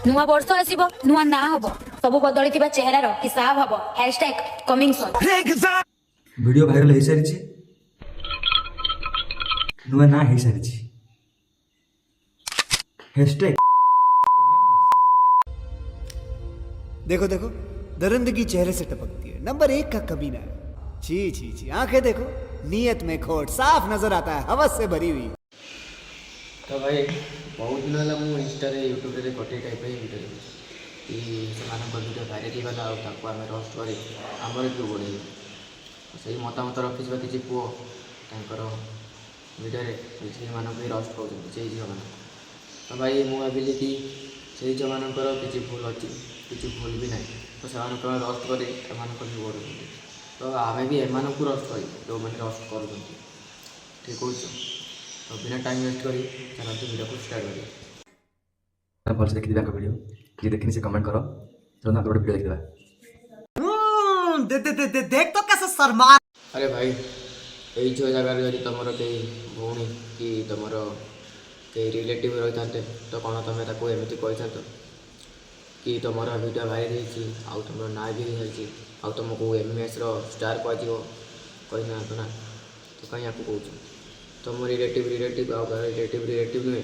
नुआ वर्ष आसीबो नुआ ना हबो सब बदलिथिबा चेहरार हिसाब हबो #कमिंग सून। वीडियो भाइराल हो सारी नुआ ना हो सारी हैशटैग। देखो देखो दरिंदगी चेहरे से टपकती है। नंबर 1 का कमीना है। छी छी छी, आंखें देखो नीयत में खोट साफ नजर आता है, हवस से भरी हुई। तो भाई बहुत दिन है मुझे इंस्टा यूट्यूब रे गोटे टाइप भिडियो कि भिडियो भाइराल गला आम रोस्ट कर आमर क्यों बढ़े से मतामत रखी किसी पुओ तर भिडियो से रोस्ट कर झील मैंने। तो भाई मुझे भाविली कि से झील मानकर किसी भूल अच्छी किसी भूल भी ना तो से रोस्ट कर भी बढ़ तो आम भी एम को रोस्ट कर जो मैंने रोस्ट कर ठीक हो। तो बिना टाइम वेस्ट करी चलते वीडियो को स्टार्ट करिए। भल से देखी वीडियो कि देखनी से कमेंट करो चलो ना गोटे वीडियो देखा। देख तो कैसे शर्मा। अरे भाई यही झील जगार जब तुम कई भौणी कि तुम कई रिलेटिव रही था तो कौन तुम एमती कही था कि तुम वीडियो भाइराल हो तुम ना भी हो तुमको एमएस स्टार कह कही ना तो ना तो कहीं आपको कौन तुम रिलेटिव रिलेटिव रिलेटिव नुहे